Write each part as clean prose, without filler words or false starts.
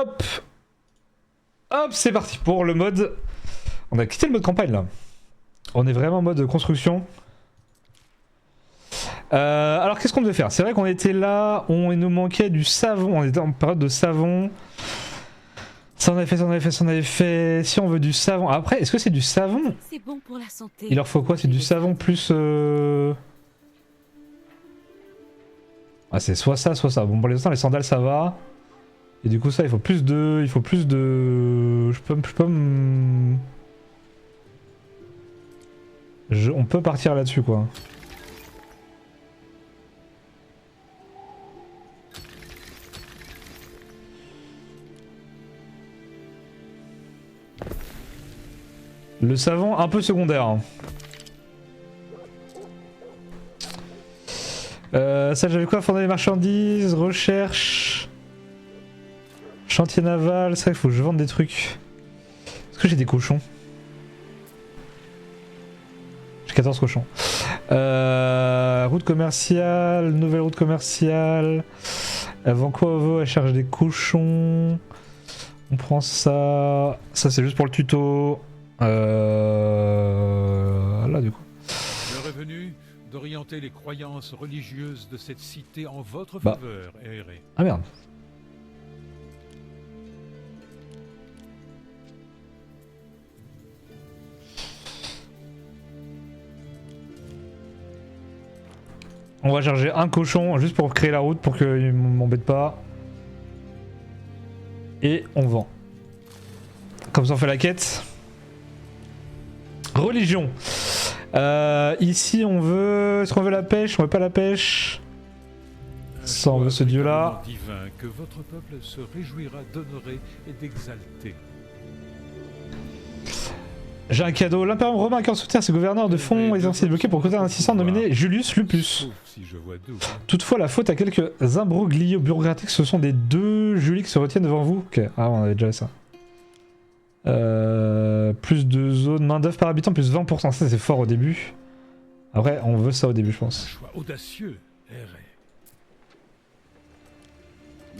Hop. Hop, c'est parti pour le mode. On a quitté le mode campagne là. On est vraiment en mode construction. Alors qu'est-ce qu'on devait faire? C'est vrai qu'on était là, il nous manquait du savon, on était en période de savon. Ça on avait fait, ça on avait fait, ça on avait fait. Si on veut du savon. Après, est-ce que c'est du savon? C'est bon pour la santé. Il leur faut quoi? C'est du savon plus... Ah c'est soit ça, soit ça. Bon pour l'instant les sandales ça va. Et du coup ça il faut plus de... Il faut plus de... Je peux On peut partir là-dessus quoi. Le savon un peu secondaire. Hein. Ça j'avais quoi? Fournir les marchandises, recherche, chantier naval, c'est vrai qu'il faut que je vende des trucs. Est-ce que j'ai des cochons? J'ai 14 cochons. Route commerciale, nouvelle route commerciale. Vancouver, elle cherche des cochons. On prend ça. Ça c'est juste pour le tuto. Là du coup. L'heure est venue d'orienter les croyances religieuses de cette cité en votre faveur, Aéré. Ah merde. On va charger un cochon juste pour créer la route pour qu'il m'embête pas. Et on vend. Comme ça on fait la quête. Religion. Ici on veut... Est-ce qu'on veut la pêche? On veut pas la pêche. Ça on veut ce dieu là. Divin que votre peuple se réjouira d'honorer et d'exalter. J'ai un cadeau. L'impérium romain a soutient ses gouverneurs de fonds et ainsi débloqué pour côté un assistant nommé Julius Lupus. Si je vois d'où. Toutefois la faute à quelques imbroglios bureaucratiques, ce sont des deux Julie qui se retiennent devant vous. Ok, ah on avait déjà ça. Plus de zones, main d'œuvre par habitant, plus 20%. Ça c'est fort au début. Après on veut ça au début je pense. Choix audacieux, Aéré.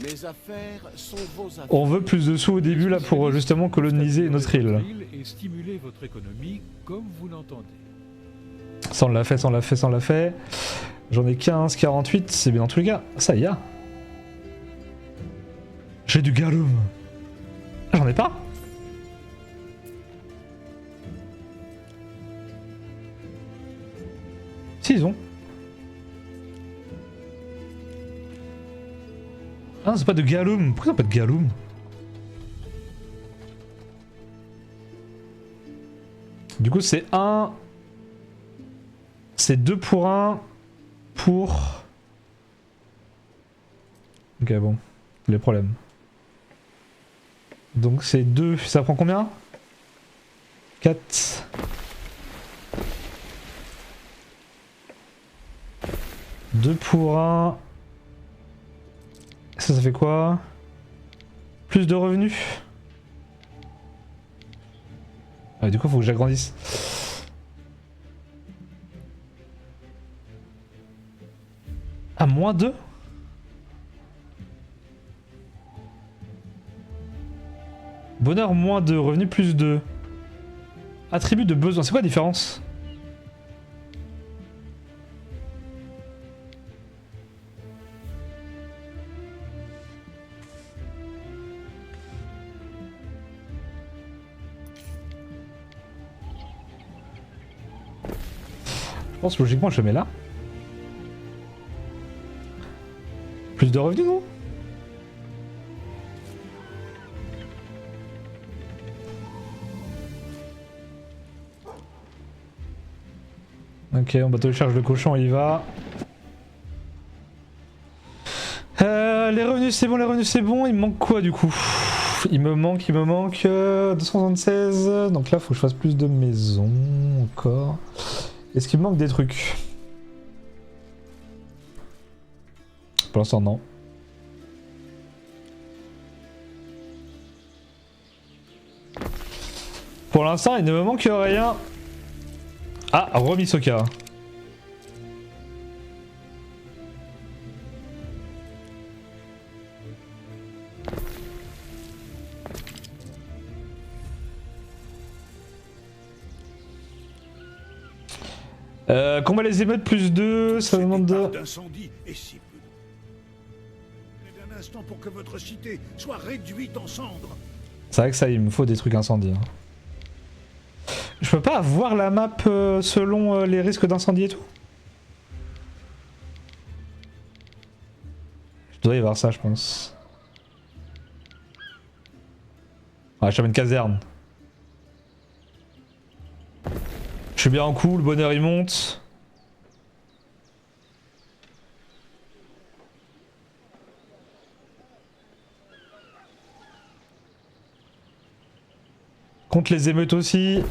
Mes affaires sont vos affaires. On veut plus de sous au début là pour justement coloniser notre île. Et stimuler votre économie comme vous l'entendez. Ça on l'a fait, ça on l'a fait, ça on l'a fait. J'en ai 15, 48, c'est bien dans tous les cas. Ça y a. J'ai du garum. J'en ai pas. Si ils ont. Ah c'est pas de garum. Pourquoi ça pas de garum? Du coup c'est 1... C'est 2 pour 1 pour... Ok bon, les problèmes. Donc c'est 2, ça prend combien? 4... Deux pour 1... Ça fait quoi? Plus de revenus? Ah, du coup faut que j'agrandisse. Ah, moins 2? Bonheur moins 2, revenu plus 2. Attribut de besoin, c'est quoi la différence? Je pense logiquement je le mets là. Plus de revenus non? Ok, on bateau de charge de cochon, il y va. Les revenus c'est bon, les revenus c'est bon. Il me manque quoi du coup? Il me manque 276. Donc là faut que je fasse plus de maisons encore. Est-ce qu'il me manque des trucs? Pour l'instant non. Pour l'instant il ne me manque rien. Ah, Remisoka. Combat les émeutes plus 2, ça demande de... d'incendie et si peu. Un instant pour que votre cité soit réduite en cendres. C'est vrai que ça, il me faut des trucs incendies. Hein. Je peux pas voir la map selon les risques d'incendie et tout? Je dois y avoir ça, je pense. Ouais, je suis une caserne. Je suis bien en coup, le bonheur il monte. Contre les émeutes aussi.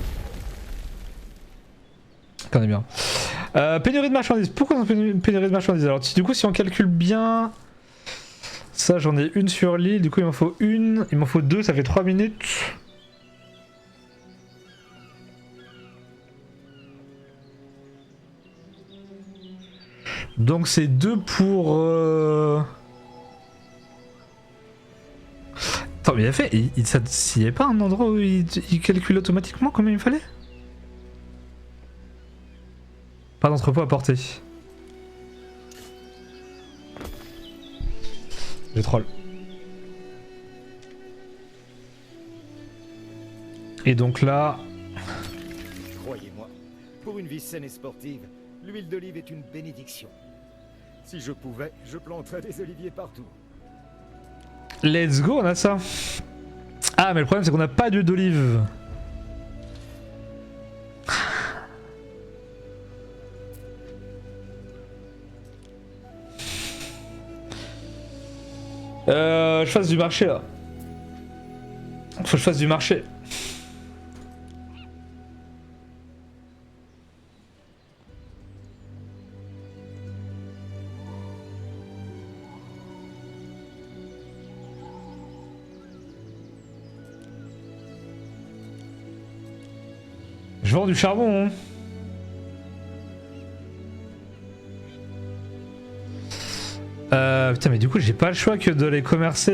On est bien. Pénurie de marchandises. Pourquoi on a une pénurie de marchandises? Alors du coup si on calcule bien... Ça j'en ai une sur l'île, du coup il m'en faut une. Il m'en faut deux, ça fait 3 minutes. Donc c'est 2 pour... Attends mais il a fait... Il n'y avait pas un endroit où il calcule automatiquement combien il fallait? Pas d'entrepôt à porter. J'ai troll. Et donc là... Croyez-moi, pour une vie saine et sportive, l'huile d'olive est une bénédiction. Si je pouvais, je planterais des oliviers partout. Let's go, on a ça. Ah mais le problème c'est qu'on n'a pas d'huile d'olive. Je fasse du marché là. Faut que je fasse du marché. Je vends du charbon. Hein. Putain mais du coup j'ai pas le choix que de les commercer.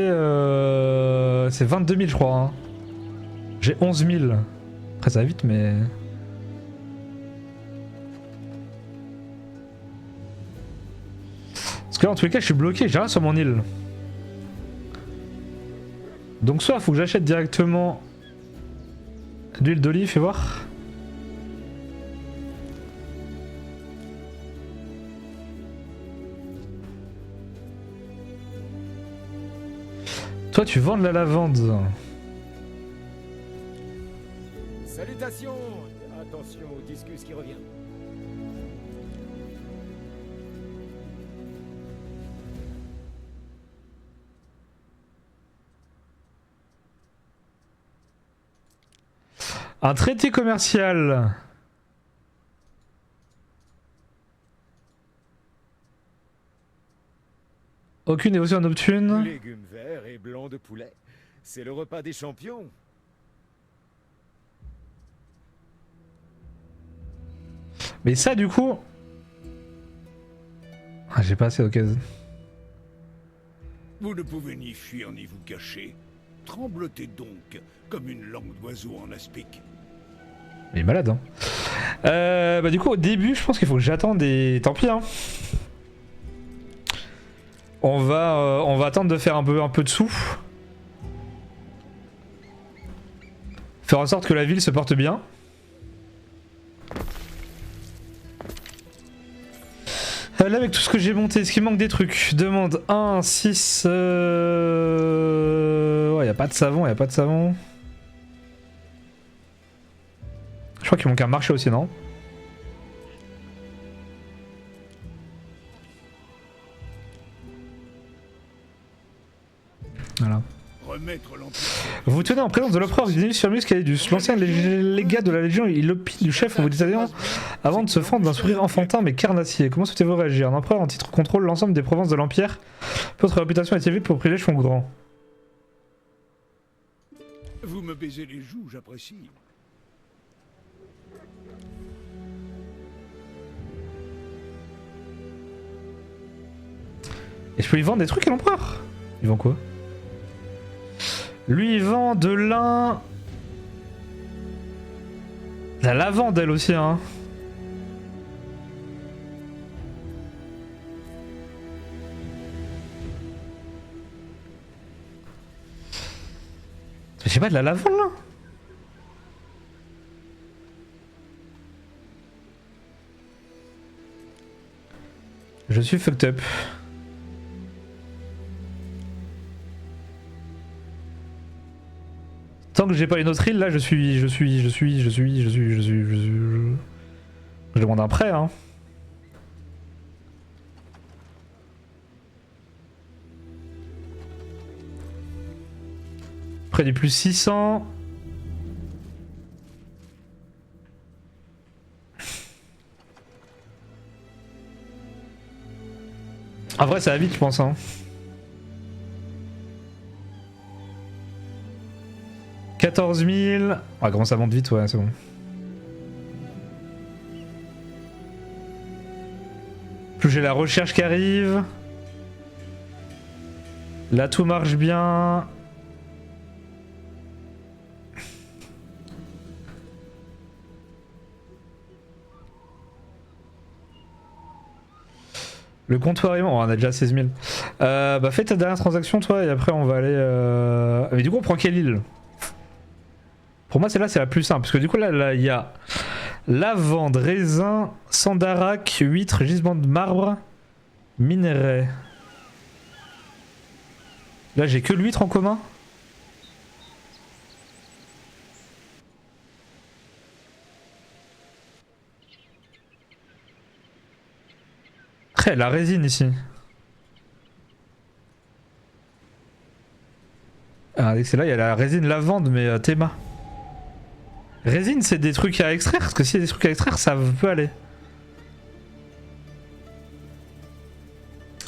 C'est 22 000 je crois. Hein. J'ai 11 000. Après ça va vite mais... Parce que là en tous les cas je suis bloqué, j'ai rien sur mon île. Donc soit il faut que j'achète directement de l'huile d'olive et voir. Toi tu vends de la lavande. Salutations! Attention au discus qui revient. Un traité commercial. Aucune évolution nocturne. Légumes verts et blancs de poulet. C'est le repas des champions. Mais ça du coup... Ah, j'ai pas assez d'occasion. Vous ne pouvez ni fuir ni vous cacher. Tremblotez donc, comme une langue d'oiseau en aspic. Il est malade hein. Bah du coup au début je pense qu'il faut que j'attende et... Tant pis hein. On va attendre de faire un peu de sous. Faire en sorte que la ville se porte bien. Là avec tout ce que j'ai monté, est-ce qu'il manque des trucs? Demande 1, 6... Ouais, y a pas de savon, y a pas de savon. Je crois qu'il manque un marché aussi, non? Voilà. Vous tenez en présence de l'empereur Xenius Firmus Calidus, l'ancien légat de la Légion et l'opie du chef en vous détaillant avant de se fendre d'un sourire enfantin mais carnassier. Comment souhaitez-vous réagir? Un empereur en titre contrôle l'ensemble des provinces de l'Empire. Votre réputation est élevée pour privilèges font grand. Vous me baisez les joues, j'apprécie. Et je peux lui vendre des trucs à l'empereur? Ils vendent quoi? Lui il vend de lin. La lavande elle aussi hein. J'ai pas de la lavande là. Je suis fucked up. Tant que j'ai pas une autre île là, je demande un prêt hein. Près du plus 600. En vrai ça va vite je pense hein. 14 000. Ah comment ça monte vite ouais c'est bon. Plus j'ai la recherche qui arrive. Là tout marche bien. Le comptoir est bon, oh, on a déjà 16 000. Bah fais ta dernière transaction toi et après on va aller... Mais du coup on prend quelle île? Pour moi celle-là c'est la plus simple parce que du coup là il y a lavande, raisin, sandarac, huître, gisement de marbre, minerai. Là j'ai que l'huître en commun. La résine ici. Ah, c'est là, il y a la résine lavande, mais théma. Résine, c'est des trucs à extraire, parce que s'il y a des trucs à extraire, ça peut aller.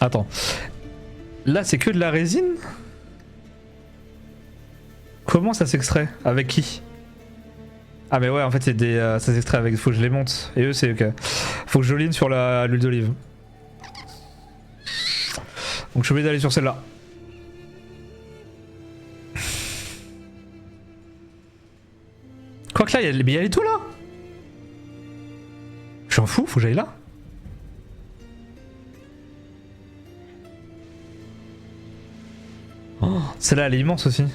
Attends. Là, c'est que de la résine? Comment ça s'extrait? Avec qui? Ah, mais ouais, en fait, c'est des. Ça s'extrait avec. Faut que je les monte. Et eux, c'est ok. Faut que je line sur l'huile d'olive. Donc je suis obligé d'aller sur celle-là. Quoique là, il y a les tout là. J'en fous, faut que j'aille là. Oh, celle-là, elle est immense aussi.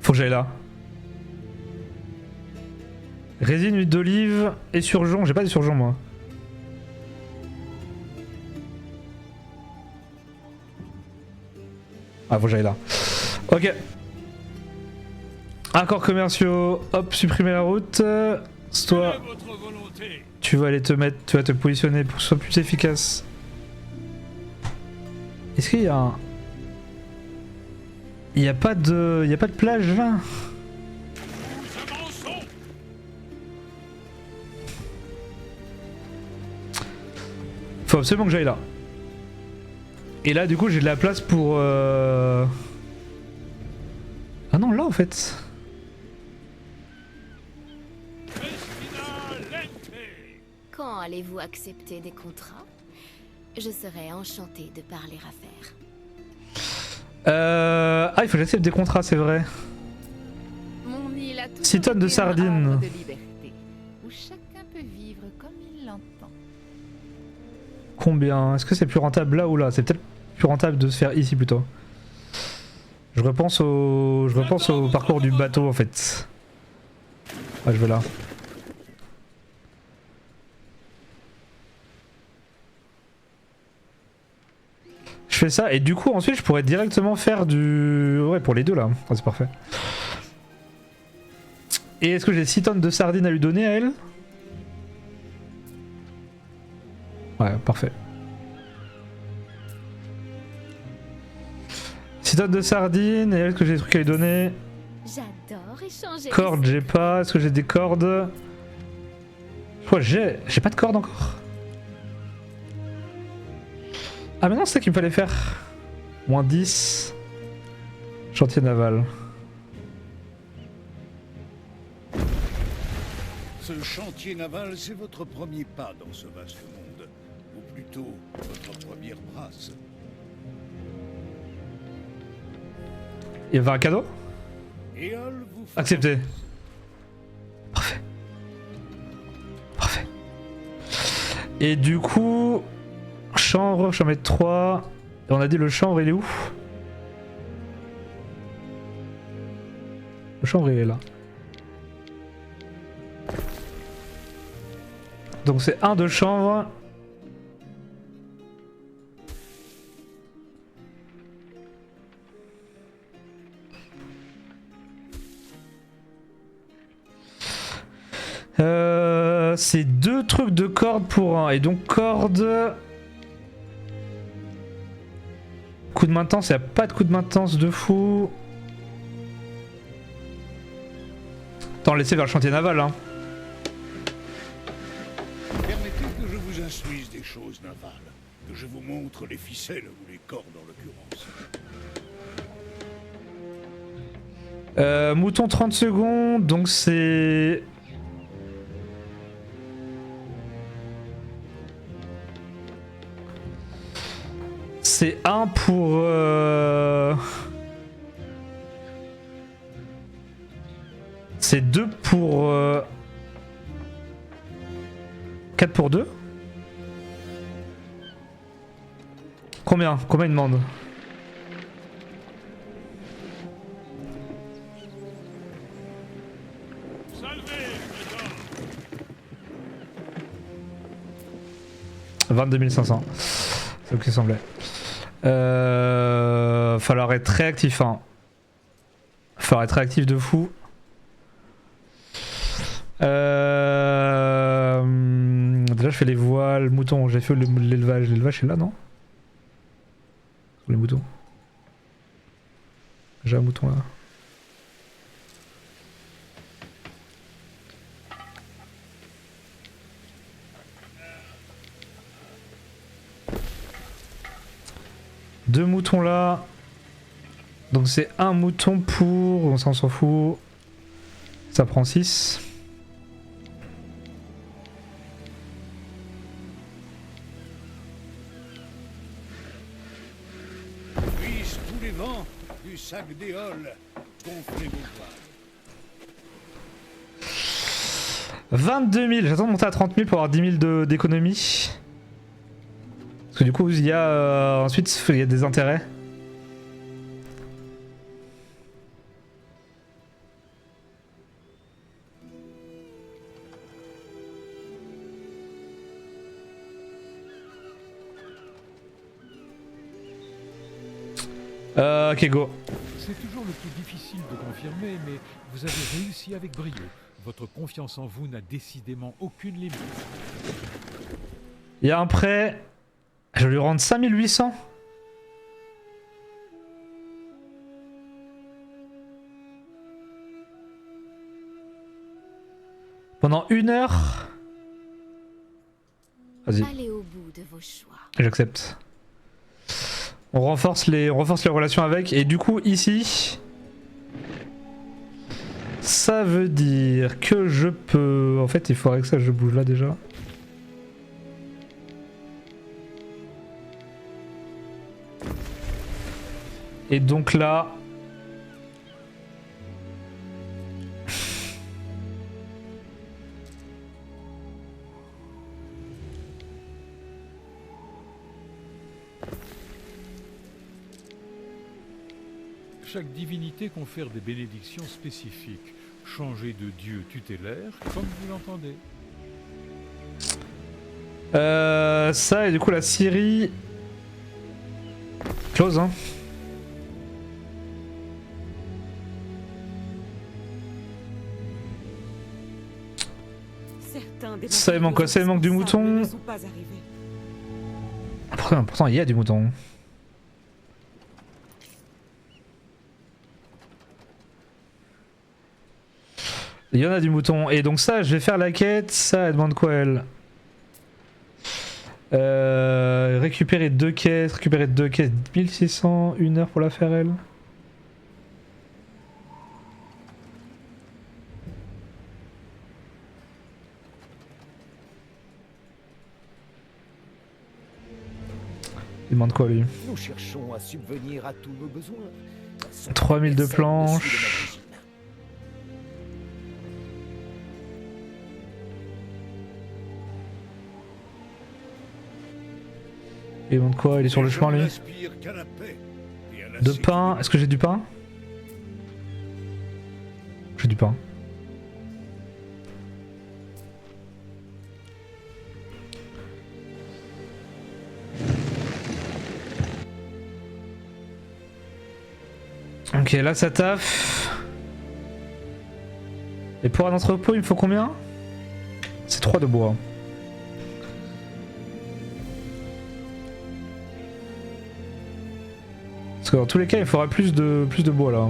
Faut que j'aille là. Résine, huile d'olive et surgeon. J'ai pas de surgeon moi. Ah faut que j'aille là. Ok. Accords commerciaux. Hop, supprimer la route. Toi, tu vas aller te mettre, tu vas te positionner pour que ce soit plus efficace. Est-ce qu'il y a un... Il y a pas de plage là? Faut absolument que j'aille là. Et là du coup j'ai de la place pour... Ah non là en fait. Quand allez-vous accepter des contrats? Je serais enchanté de parler affaires. Ah il faut que j'accepte des contrats c'est vrai. 6 tonnes de sardines. Où chacun peut vivre comme il l'entend. Combien? Est-ce que c'est plus rentable là ou là? C'est peut-être plus rentable de se faire ici plutôt. Je repense au parcours du bateau en fait. Ah je vais là. Je fais ça et du coup ensuite je pourrais directement faire du... Ouais pour les deux là, ah, c'est parfait. Et est-ce que j'ai 6 tonnes de sardines à lui donner à elle? Ouais parfait. 6 tonnes de sardines et est-ce que j'ai des trucs à lui donner? J'adore échanger. Cordes j'ai pas, est-ce que j'ai des cordes? Je crois que j'ai pas de cordes encore. Ah mais non c'est ça qu'il me fallait faire. Moins 10. Chantier naval. Ce chantier naval, c'est votre premier pas dans ce vaste monde. Ou plutôt, votre première brasse. Il y avait un cadeau? Éole vous fait... Accepté. Parfait. Parfait. Et du coup, Chanvre, je vais en mettre 3. Et on a dit le chanvre, il est où? Le chanvre, il est là. Donc c'est 1 de chanvre. C'est 2 trucs de corde pour 1. Et donc corde... Coup de maintenance, il n'y a pas de coup de maintenance de fou. Attends, laissez vers le chantier naval. Hein. Permettez que je vous instruise des choses navales, que je vous montre les ficelles ou les cordes en l'occurrence. Mouton 30 secondes, donc c'est... C'est 1 pour... C'est 2 pour... 4 pour 2. Combien il demande? Salvez, 22 500. C'est ce qui semblait. Falloir être réactif. Hein. Falloir être réactif de fou. Déjà je fais les voiles, moutons, j'ai fait l'élevage. L'élevage c'est là non? Les moutons. J'ai un mouton là. Deux moutons là. Donc c'est un mouton pour... On s'en fout. Ça prend 6. Puisse tous les vents du sac d'éole gonfler vos voiles. 22 000, j'attends de monter à 30 000 pour avoir 10 000 d'économie. Parce que du coup, il y a ensuite il y a des intérêts. Ok, go. C'est toujours le plus difficile de confirmer, mais vous avez réussi avec brio. Votre confiance en vous n'a décidément aucune limite. Il y a un prêt. Je vais lui rendre 5800. Pendant 1 heure. Vas-y. Allez au bout de vos choix. J'accepte. On renforce les relations avec. Et du coup, ici... Ça veut dire que je peux... En fait, il faudrait que ça je bouge là déjà. Et donc là... Chaque divinité confère des bénédictions spécifiques. Changez de dieu tutélaire comme vous l'entendez. Ça et du coup la Syrie... Close hein. Ça il manque quoi? Ça il manque du mouton. Pourtant il y a du mouton. Il y en a du mouton. Et donc ça je vais faire la quête. Ça elle demande quoi elle? Récupérer 2 caisses. 1600, 1 heure pour la faire elle. Il demande quoi lui? Nous cherchons à subvenir à tous nos besoins. 3000 de planches. Il demande quoi? Il est sur le chemin lui. n'aspirent qu'à la paix et à la De sécurité. pain. Est-ce que j'ai du pain? J'ai du pain. Ok, là ça taffe. Et pour un entrepôt, il me faut combien? C'est 3 de bois. Parce que dans tous les cas, il faudra plus de bois là.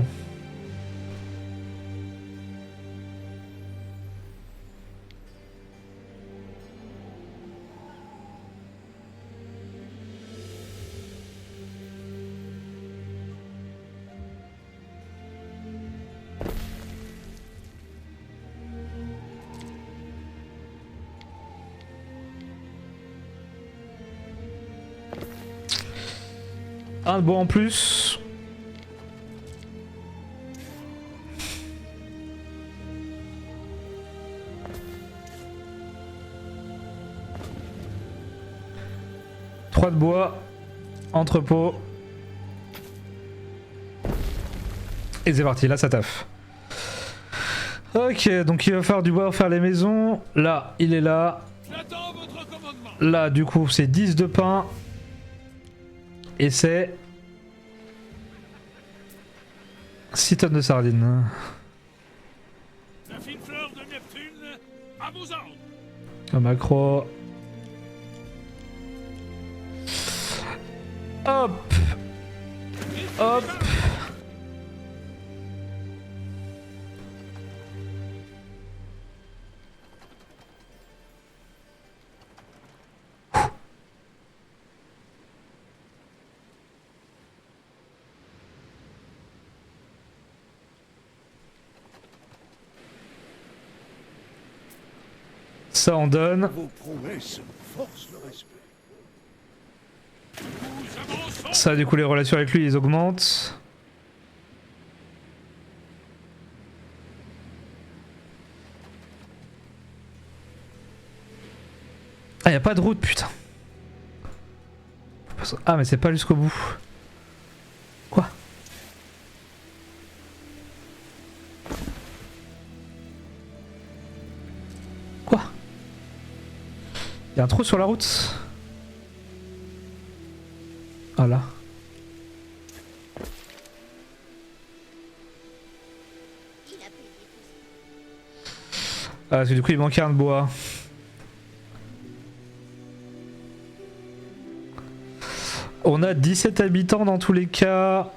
Un de bois en plus. Trois de bois. Entrepôt. Et c'est parti, là ça taffe. Ok, donc il va falloir du bois pour faire les maisons. Là, il est là. J'attends votre commandement. Là, du coup, c'est 10 de pain. Et c'est 6 tonnes de sardines. La fine fleur de Neptune, à vos ordres. Un macro. Hop. Hop. Ça on donne. Vos prouesses forcent le respect. Nous avançons. Ça du coup les relations avec lui ils augmentent. Ah y a pas de route putain. Ah mais c'est pas jusqu'au bout. Quoi? Quoi? Y a un trou sur la route? Ah là. Ah parce que du coup il manquait un de bois. On a 17 habitants dans tous les cas.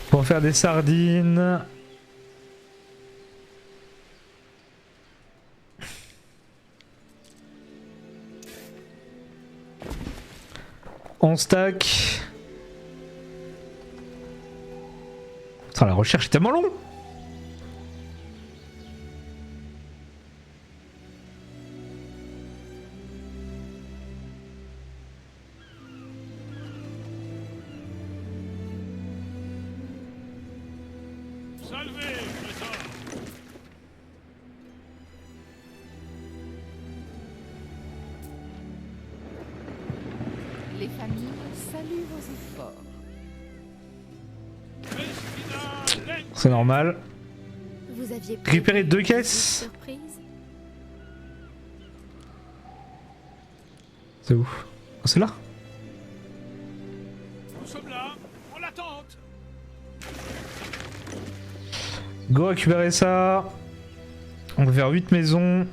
Pour faire des sardines. On stack. Putain, la recherche est tellement longue. Salvez, trésor. Les familles saluent vos efforts. Festina, Lens. C'est normal. Vous aviez Récupérer prévu 2 une caisses. surprise? C'est où? Oh, c'est là? Nous sommes là, en l'attente. Go récupérer ça. On va faire 8 maisons.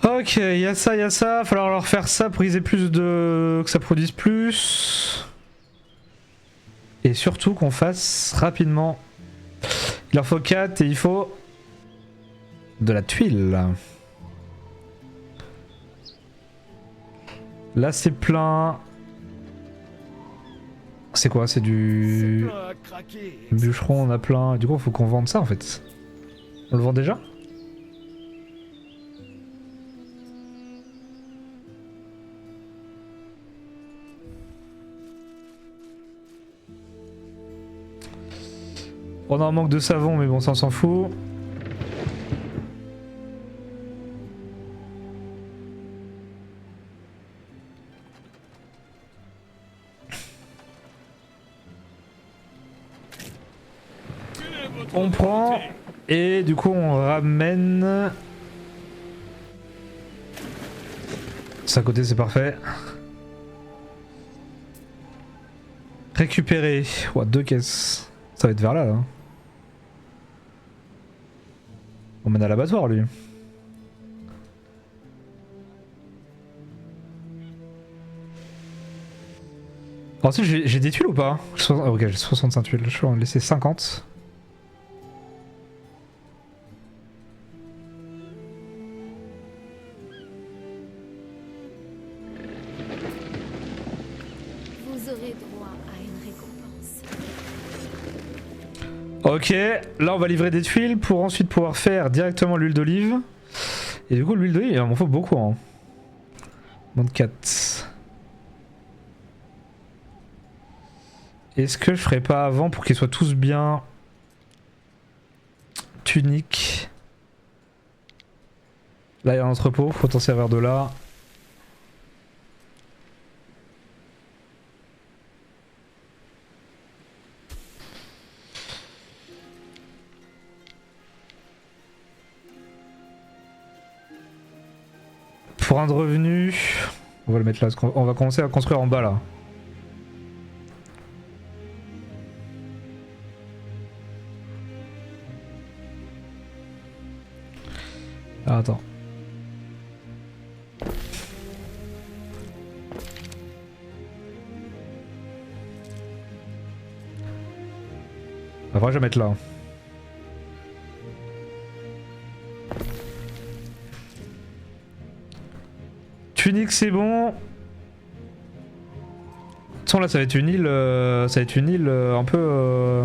Ok, il y a ça, il va falloir leur faire ça pour qu'ils aient plus de... que ça produise plus. Et surtout qu'on fasse rapidement Il en faut 4 et il faut de la tuile. Là c'est plein. C'est quoi? C'est du plein à craquer. bûcheron, on a plein. Du coup il faut qu'on vende ça en fait. On le vend déjà? On a un manque de savon mais bon ça on s'en fout. On prend et du coup on ramène. Ça à côté c'est parfait. Récupérer. Ouah, 2 caisses. Ça va être vers là. On mène à l'abattoir lui. Ensuite j'ai des tuiles ou pas? Ok j'ai 65 tuiles, je vais en laisser 50. Vous aurez droit à une récompense. Ok, là on va livrer des tuiles pour ensuite pouvoir faire directement l'huile d'olive. Et du coup l'huile d'olive il m'en faut beaucoup hein. Moins de 4. Est-ce que je ferais pas avant pour qu'ils soient tous bien tuniques? Là il y a un entrepôt, faut t'en servir de là. Pour un de revenu, on va le mettre là, on va commencer à construire en bas là. Ah, attends. Après je vais mettre là. Tunique c'est bon. De toute façon là ça va être une île, un peu...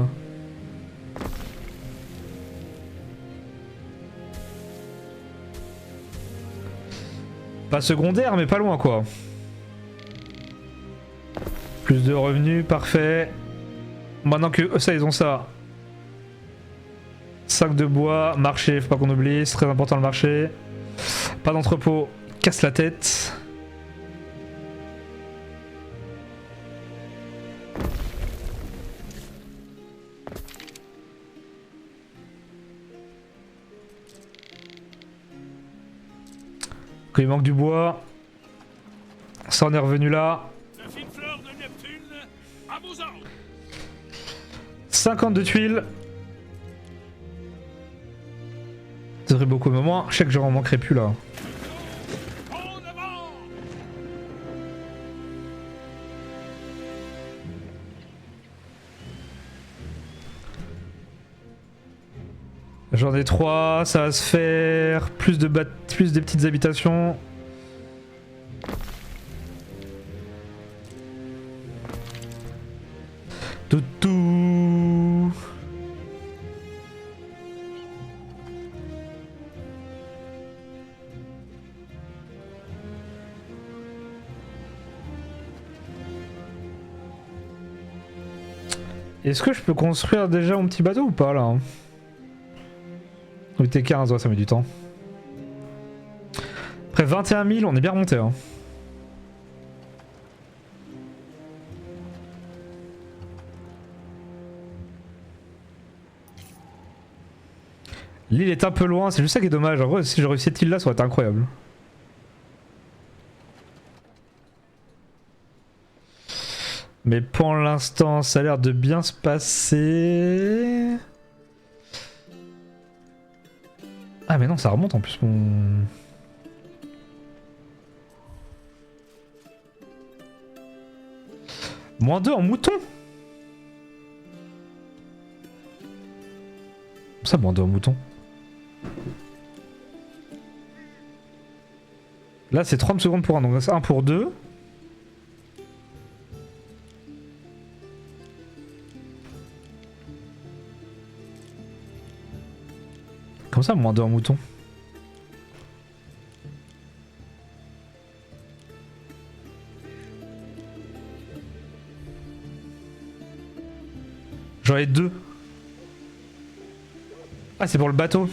Pas secondaire mais pas loin quoi. Plus de revenus, parfait. Maintenant que ça ils ont ça. Sac de bois, marché, faut pas qu'on oublie, c'est très important le marché. Pas d'entrepôt, casse la tête. Quand il manque du bois, ça en est revenu là. 50 de tuiles. Ça serait beaucoup mais moins. Je sais que j'en manquerai plus là. J'en ai 3, ça va se faire. Plus des petites habitations. Toutou. Est-ce que je peux construire déjà mon petit bateau ou pas là? Oui, T15, ouais, ça met du temps. Après 21 000, on est bien remonté. Hein. L'île est un peu loin, c'est juste ça qui est dommage. En vrai, si j'aurais réussi cette île là, ça aurait été incroyable. Mais pour l'instant, ça a l'air de bien se passer. Ah mais non, ça remonte en plus mon... -2 en mouton. Ça, bon, un mouton. Là, c'est 30 secondes pour un, donc c'est 1 pour 2. Comme ça, moins 2 en mouton. J'en ai 2. Ah, c'est pour le bateau.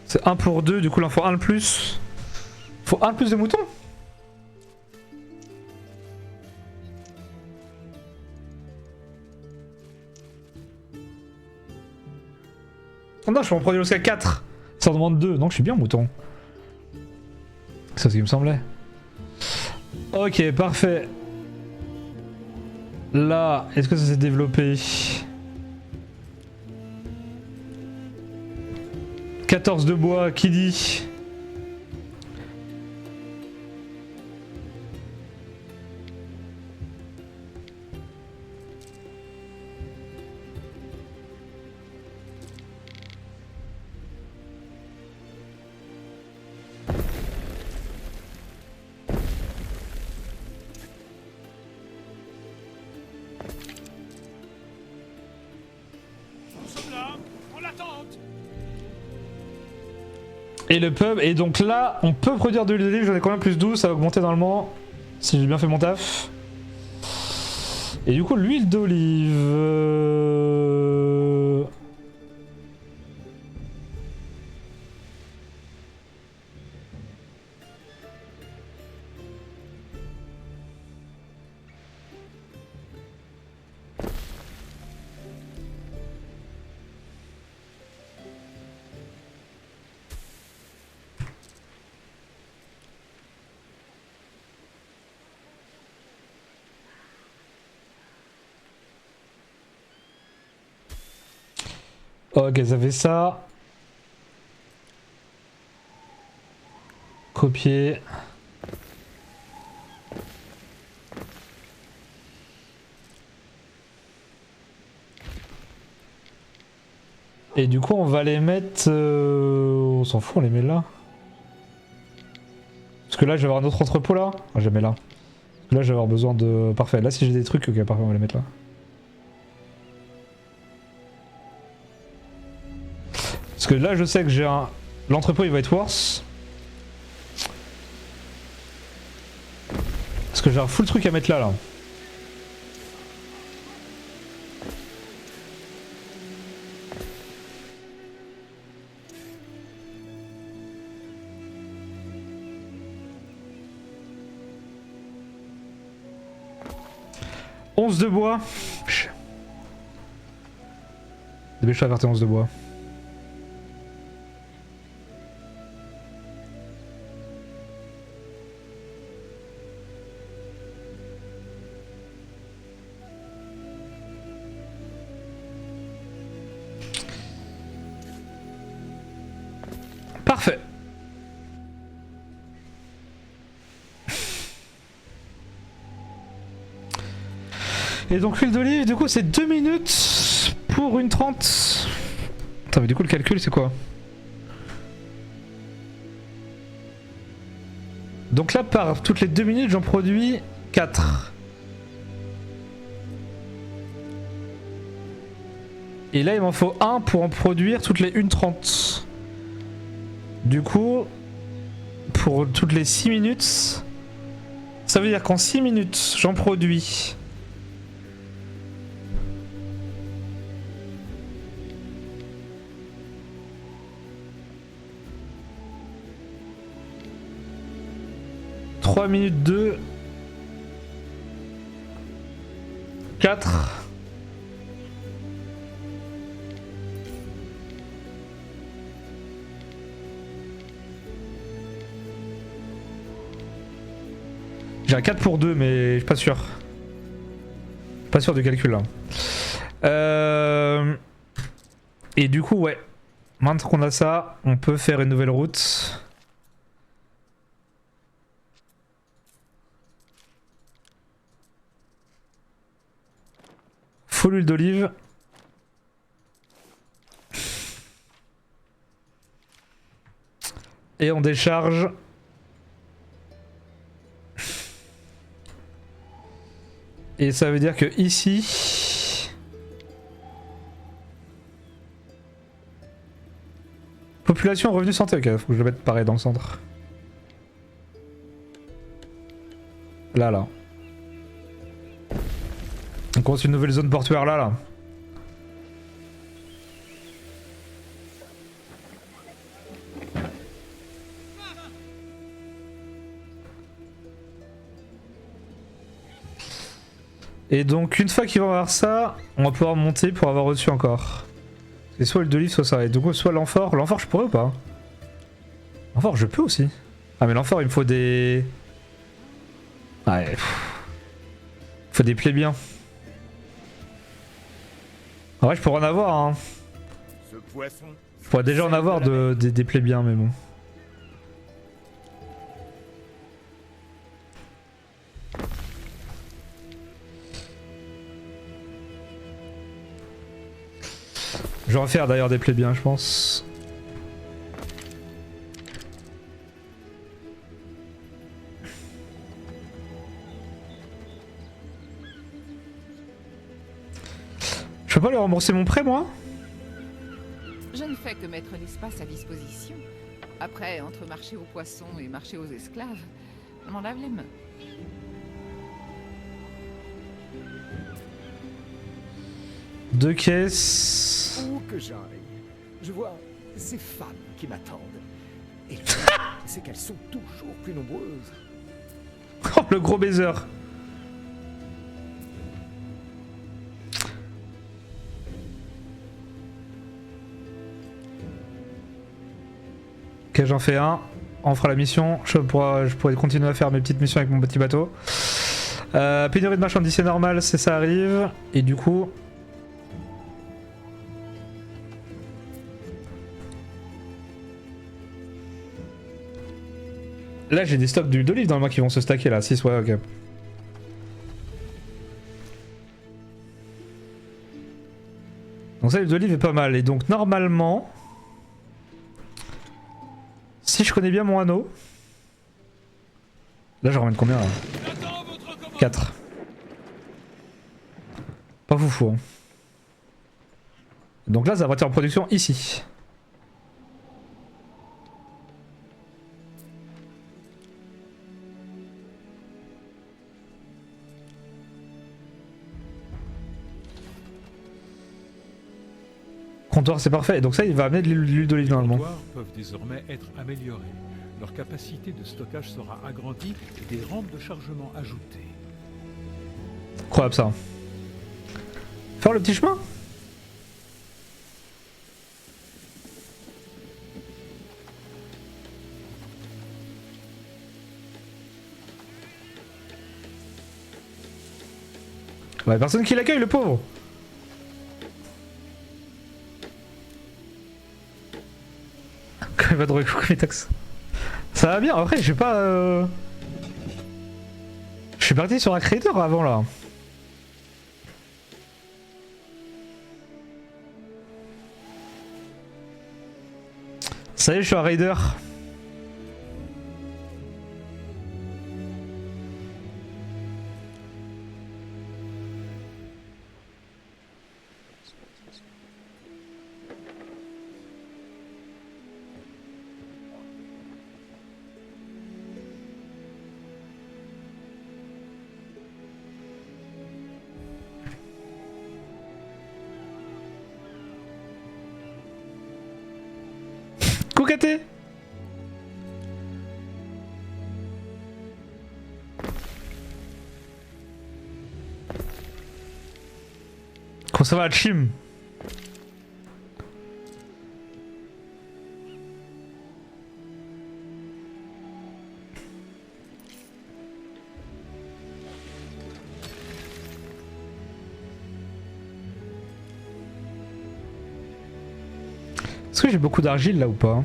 C'est 1 pour 2, du coup il en faut 1 de plus. Faut 1 de plus de moutons. Oh non, je peux en produire jusqu'à 4. Ça en demande 2, donc je suis bien mouton. C'est ce qui me semblait. Ok, parfait. Là, est-ce que ça s'est développé? 14 de bois, qui dit? Et le pub, et donc là, on peut produire de l'huile d'olive, j'en ai combien plus 12, ça va augmenter normalement, si j'ai bien fait mon taf. Et du coup, l'huile d'olive... Ok, ça fait ça. Copier. Et du coup, on va les mettre... On s'en fout, on les met là. Parce que là, je vais avoir un autre entrepôt là. Ah, je les mets là. Parce que là, je vais avoir besoin de... Parfait, là, si j'ai des trucs, ok, parfait, on va les mettre là. Parce que là, je sais que j'ai un... L'entrepôt, il va être worse. Parce que j'ai un full truc à mettre là, là. De bois. Dépêche-toi à faire tes 11 de bois. Parfait. Et donc l'huile d'olive, du coup c'est 2 minutes pour une 30. Attends, mais du coup le calcul c'est quoi? Donc là par toutes les 2 minutes j'en produis 4. Et là il m'en faut 1 pour en produire toutes les 1,30. Du coup, pour toutes les 6 minutes, ça veut dire qu'en 6 minutes j'en produis... minutes 2 4 j'ai un 4 pour 2 mais je suis pas sûr. Pas sûr du calcul là. Et du coup ouais, maintenant qu'on a ça, on peut faire une nouvelle route. faut l'huile d'olive. Et on décharge. Et ça veut dire que ici... Population, revenu, santé. Ok, faut que je le mette pareil dans le centre. Là. On commence une nouvelle zone portuaire là. Et donc une fois qu'ils vont avoir ça, on va pouvoir monter pour avoir au-dessus encore. C'est soit le de livre, soit ça. Et du coup, soit l'amphore. L'amphore, je pourrais ou pas? L'amphore, je peux aussi. Ah, mais l'amphore, il me faut des... Ouais. Il faut des plébiens. En vrai, je pourrais en avoir, hein. Ce poisson. Je pourrais déjà en avoir des plébiens, mais bon. Je vais en faire d'ailleurs des plébiens, je pense. Je peux pas lui rembourser mon prêt, moi? Je ne fais que mettre l'espace à disposition. Après, entre marché aux poissons et marché aux esclaves, je m'en lave les mains. Deux caisses. Où que j'aille, je vois ces femmes qui m'attendent. Et c'est qu'elles sont toujours plus nombreuses. Oh, le gros baiser. Ok, j'en fais un. On fera la mission. Je pourrais continuer à faire mes petites missions avec mon petit bateau. Pénurie de marchandises, c'est normal, ça arrive. Et du coup... Là, j'ai des stocks d'huile d'olive dans le mois qui vont se stacker là. 6, ouais, ok. Donc ça, l'huile d'olive est pas mal. Et donc, normalement... Si je connais bien mon anneau... Là, je ramène combien là? 4. Pas foufou. Hein. Donc là, ça va être en production ici. Comptoir, c'est parfait. Et donc ça, il va amener de l'huile d'olive Les normalement. comptoirs peuvent désormais être améliorés. Leur capacité de stockage sera agrandie et des rampes de chargement ajoutées. Incroyable ça. Faire le petit chemin? Ouais, personne qui l'accueille, le pauvre. Il va de recouper mes taxes. Ça va bien, après, j'ai pas... Je suis parti sur un créateur avant là. Ça y est, je suis un raider. Coucaté. Comment ça va, Chim? Est-ce que j'ai beaucoup d'argile là ou pas?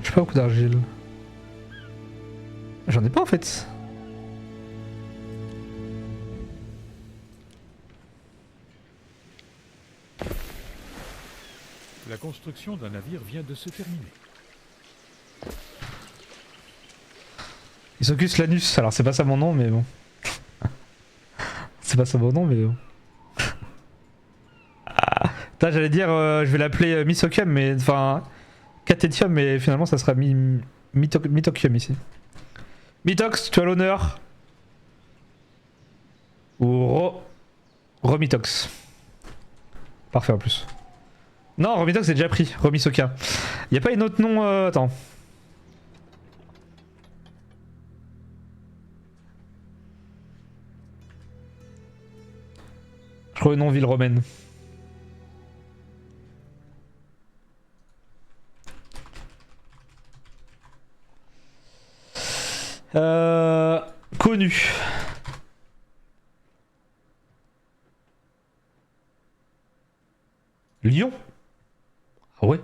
J'ai pas beaucoup d'argile. J'en ai pas en fait. La construction d'un navire vient de se terminer. Isocus Lanus, alors c'est pas ça mon nom, mais bon. C'est pas ça mon nom, mais bon. Putain, j'allais dire, je vais l'appeler Misocium, mais enfin. Catétium, mais finalement ça sera Mitocium ici. Mitox, tu as l'honneur. Ou Romitox. Parfait en plus. Non, Romitox c'est déjà pris, Romisoka. Y'a pas une autre nom, attends. Je crois une nom ville romaine. Connu. Lyon. Ah ouais.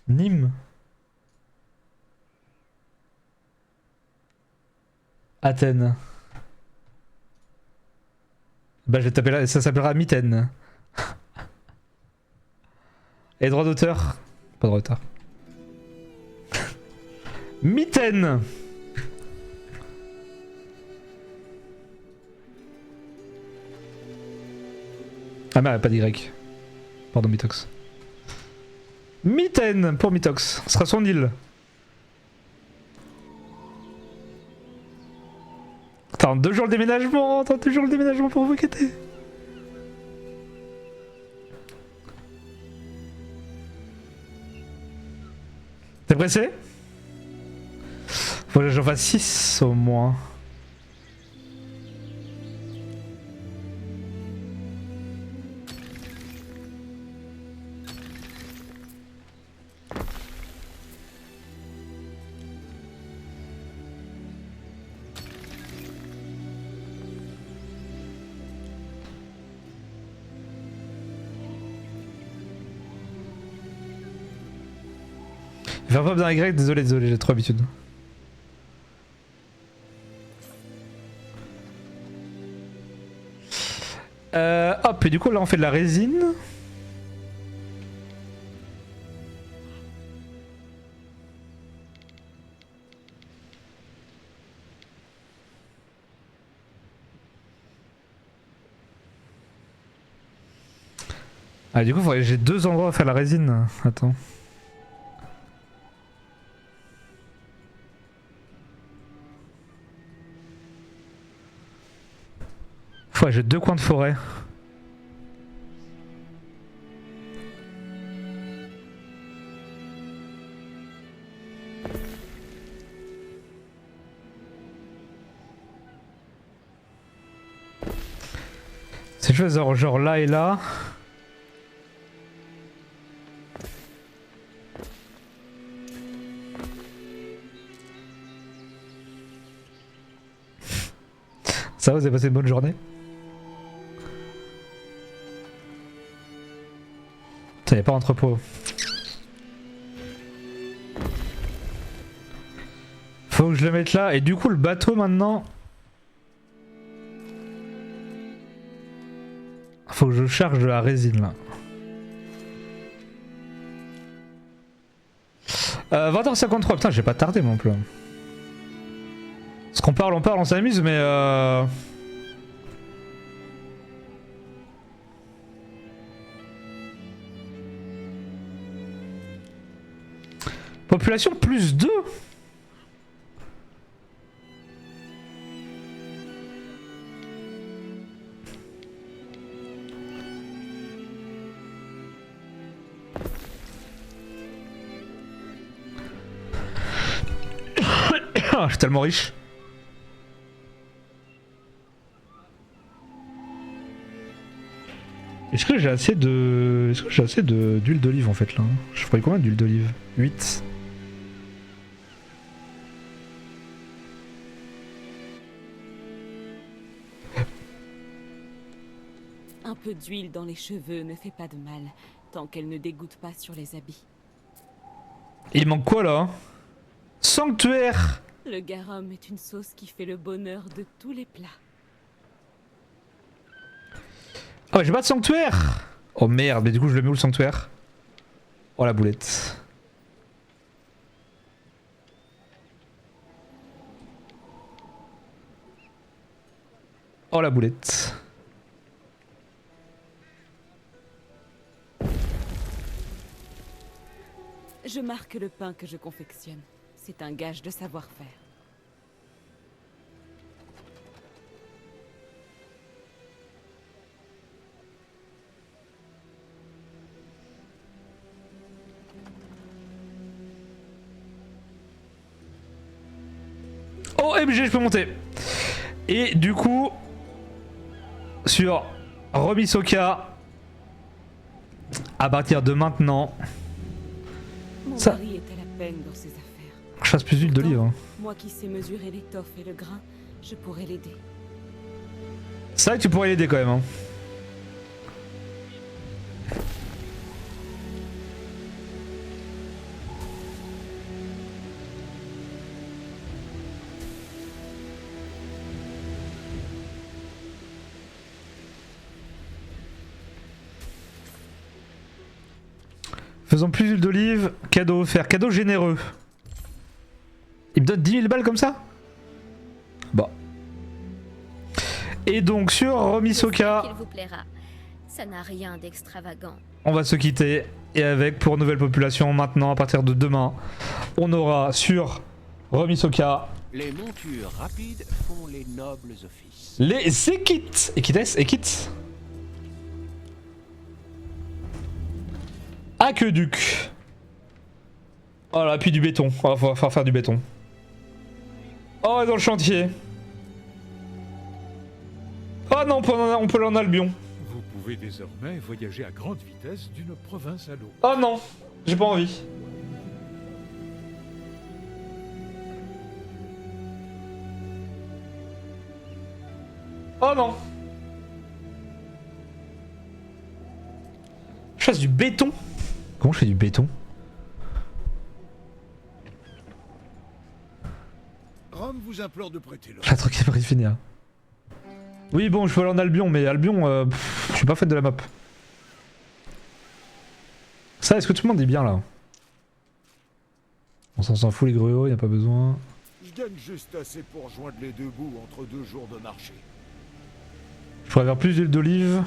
Nîmes. Athènes. Bah je vais taper là, ça s'appellera Mythène. Et droit d'auteur? Pas de retard. Mythène. Ah mais pas d'Y. Pardon Mitox. Mythène pour Mitox. Ce sera son île. Attends, 2 jours le déménagement. Attends, 2 jours le déménagement pour vous quitter. T'es pressé? Faut que j'en fasse 6 au moins. Faire pop d'un Y, désolé, j'ai trop l'habitude. Hop, et du coup là on fait de la résine. Ah du coup j'ai 2 endroits à faire la résine. Attends. Ouais, j'ai 2 coins de forêt. C'est juste genre là et là. Ça va, vous avez passé une bonne journée? Putain, y'a pas d'entrepôt. Faut que je le mette là. Et du coup, le bateau maintenant. Faut que je charge de la résine là. 20h53. Putain, j'ai pas tardé mon plan. Parce qu'on parle, on s'amuse, mais population plus 2. Je suis tellement riche. Est-ce que j'ai assez de... Est-ce que j'ai assez d'huile d'olive en fait là? Je ferais combien d'huile d'olive? 8. Un peu d'huile dans les cheveux ne fait pas de mal, tant qu'elle ne dégoûte pas sur les habits. Il manque quoi là? Sanctuaire! Le garum est une sauce qui fait le bonheur de tous les plats. Oh, j'ai pas de sanctuaire. Oh merde, mais du coup je le mets où le sanctuaire? Oh la boulette. Oh la boulette. Je marque le pain que je confectionne. C'est un gage de savoir-faire. Oh MG, je peux monter. Et du coup, sur Remisoka, à partir de maintenant, Mon ça... mari est à la peine dans ses affaires. je fasse plus d'huile d'olive. Hein. Moi qui sais mesurer l'étoffe et le grain, je pourrais l'aider. C'est vrai que tu pourrais l'aider quand même. Hein. Faisons plus d'huile d'olive, cadeau offert, cadeau généreux. Il me donne 10 000 balles comme ça? Bon. Et donc sur Remisoka, Il vous plaira. Ça n'a rien d'extravagant. on va se quitter. Et avec, pour nouvelle population, maintenant, à partir de demain, on aura sur Remisoka Les montures rapides font les nobles offices. les Equites. Equites Aqueduc. Voilà, puis du béton. On va falloir faire du béton. Oh, dans le chantier. Oh non, on peut aller en Albion. Vous pouvez désormais voyager à grande vitesse d'une province à l'autre. Oh non, j'ai pas envie. Oh non. Je fasse du béton. Comment je fais du béton? Rome vous implore de prêter l'or. J'ai un truc qui est prêt de finir. Oui bon, je peux aller en Albion, mais Albion, je suis pas fait de la map. Ça, est-ce que tout le monde est bien là? On s'en fout les gruots, y a pas besoin. Je gagne juste assez pour joindre les deux bouts entre 2 jours de marché. Je pourrais faire plus d'huile d'olive.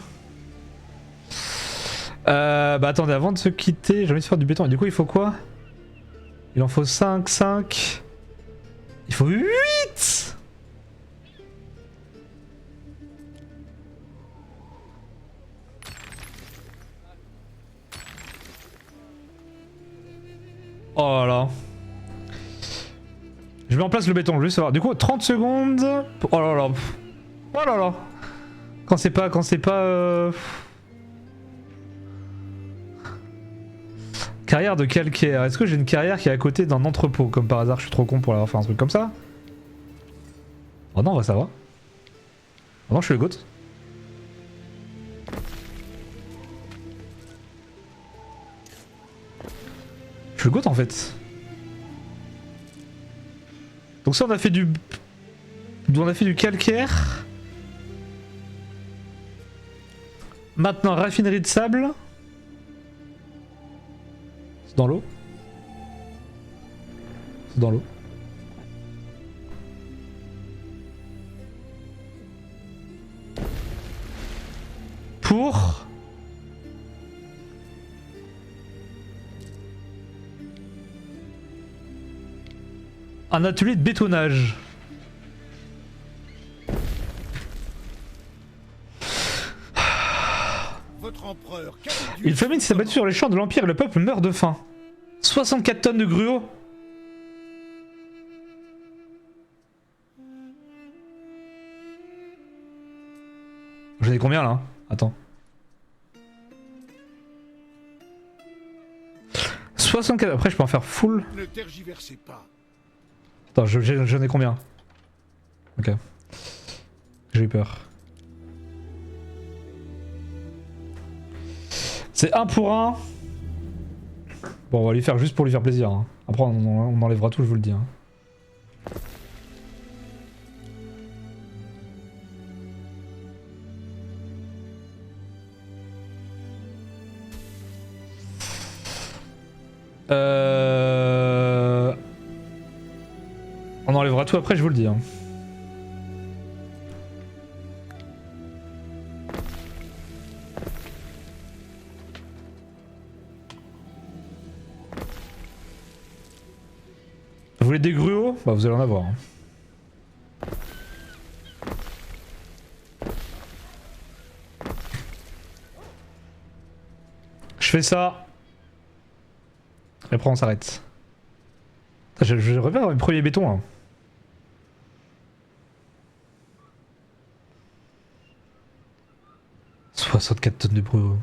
Bah attendez, avant de se quitter, j'ai envie de faire du béton. Et du coup, il faut quoi? Il en faut 5, 5. Il faut 8. Oh là là. Je mets en place le béton, je veux savoir. Du coup, 30 secondes. Oh là là. Oh là là. Quand c'est pas... Carrière de calcaire. Est-ce que j'ai une carrière qui est à côté d'un entrepôt? Comme par hasard, je suis trop con pour avoir fait un truc comme ça. Oh non, bah ça va. Oh non, je suis le goat. Je suis le goat en fait. Donc ça, on a fait du... On a fait du calcaire. Maintenant, raffinerie de sable. C'est dans l'eau. C'est dans l'eau. Pour... un atelier de bétonnage. Votre empereur, qu'avez-vous Une famine s'est abattue sur les champs de l'Empire et le peuple meurt de faim. 64 tonnes de gruau. J'en ai combien là? Attends. 64. Après, je peux en faire full. Ne tergiversez pas. Attends, j'en ai combien? Ok. J'ai eu peur. C'est 1 pour 1. Bon, on va lui faire juste pour lui faire plaisir. Hein. Après, on enlèvera tout, je vous le dis. Hein. On enlèvera tout après, je vous le dis. Hein. Vous voulez des gruaux? Bah vous allez en avoir. Hein. Je fais ça. Et après on s'arrête. Je reviens mes premiers bétons là. « 64 tonnes de brûlot.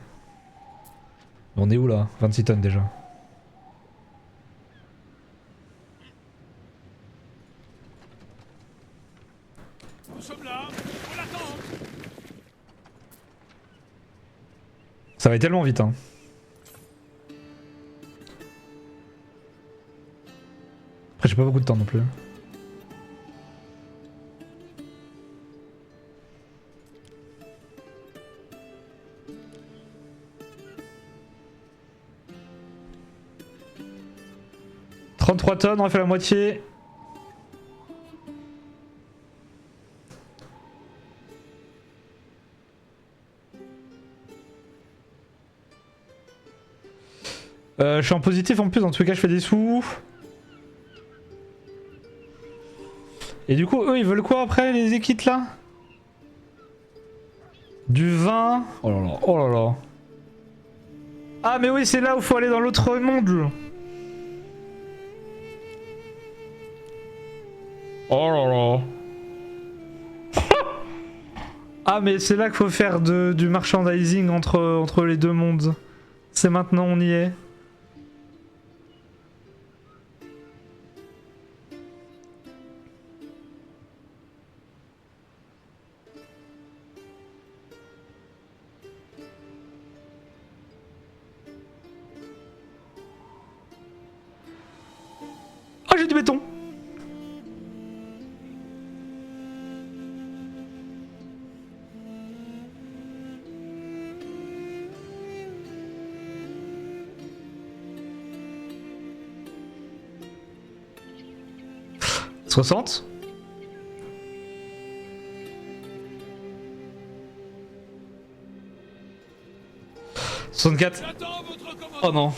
On est où là? 26 tonnes déjà. Nous sommes là, on l'attend. Ça va tellement vite hein. Après j'ai pas beaucoup de temps non plus. « 33 tonnes, on a fait la moitié. » Je suis en positif en plus, en tout cas je fais des sous. Et du coup eux ils veulent quoi après les équipes là? Du vin. Oh là là, oh là là. Ah mais oui c'est là où faut aller dans l'autre monde. Oh là là. Ah mais c'est là qu'il faut faire du merchandising entre les deux mondes. C'est maintenant on y est. Oh j'ai du béton. « 60 » « 64 » Oh non.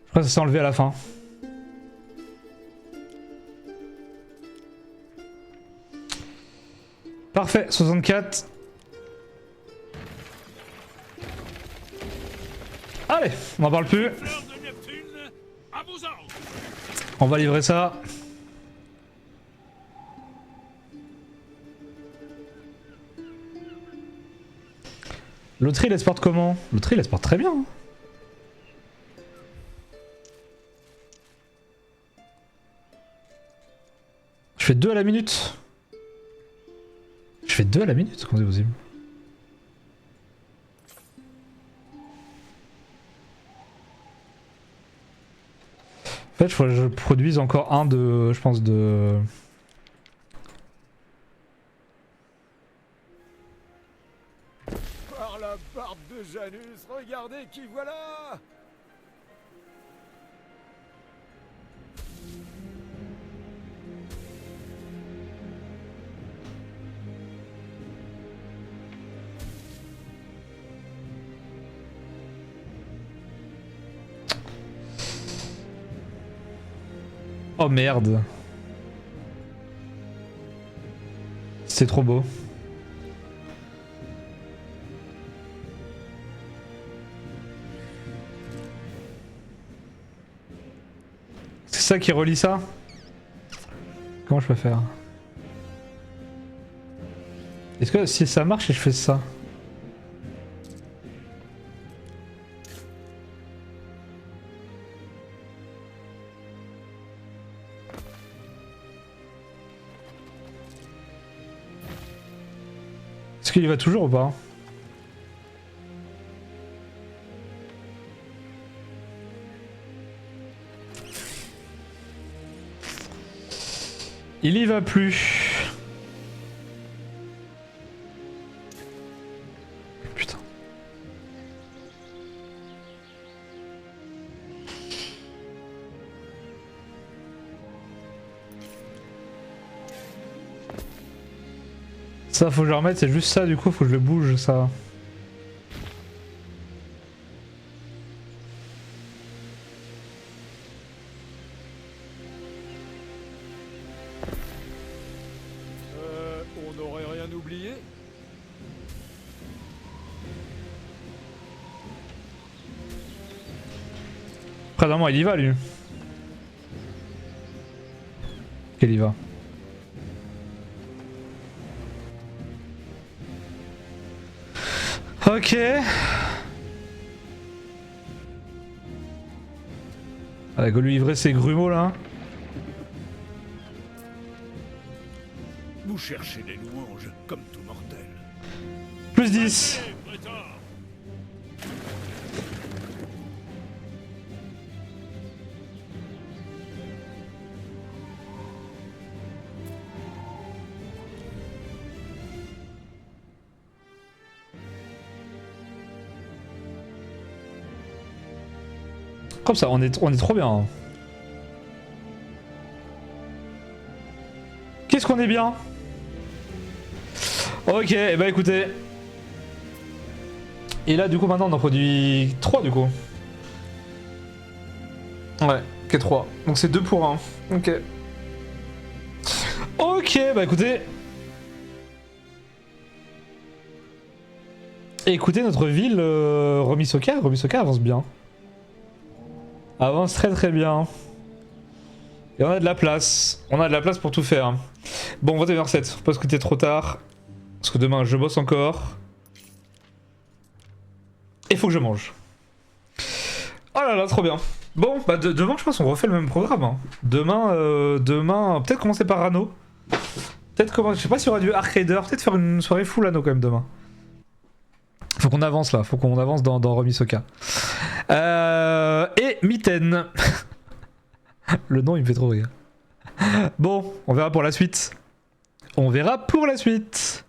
Je crois que ça s'est enlevé à la fin. Parfait, 64. Allez, on n'en parle plus. On va livrer ça. L'autre il exporte comment? L'autre il exporte très bien. Hein. Je fais 2 à la minute. Je fais 2 à la minute, comment c'est possible? En fait, il faut que je produise encore un de... Je pense de... Par la barbe de Janus, regardez qui voilà! Oh merde. C'est trop beau. C'est ça qui relie ça? Comment je peux faire? Est-ce que si ça marche et je fais ça? Est-ce qu'il y va toujours ou pas? Il y va plus. Putain. Ça faut que je le remette, c'est juste ça du coup, faut que je le bouge ça. On n'aurait rien oublié? Après d'un moment il y va lui. Quel y va. Ok. Allez, go lui livrer ses grumeaux là. Vous cherchez des louanges, comme tout mortel. Plus 10. Comme ça, on est trop bien. Hein. Qu'est-ce qu'on est bien? Ok, et bah écoutez. Et là du coup maintenant on en produit 3 du coup. Ouais, ok 3. Donc c'est 2 pour 1. Ok. Ok, bah écoutez. Écoutez notre ville Remisoka avance bien. Avance très bien. Et on a de la place. On a de la place pour tout faire. Bon, on va devenir 7. Faut pas se quitter trop tard. Parce que demain, je bosse encore. Et faut que je mange. Oh là là, trop bien. Bon, bah demain, je pense qu'on refait le même programme. Hein. Demain, peut-être commencer par Anno. Peut-être commencer... Je sais pas si on aura du Arcader. Peut-être faire une soirée full Anno quand même demain. Faut qu'on avance là. Faut qu'on avance dans Remisoka. Et Mitten. Le nom, il me fait trop rire. Bon, on verra pour la suite. On verra pour la suite.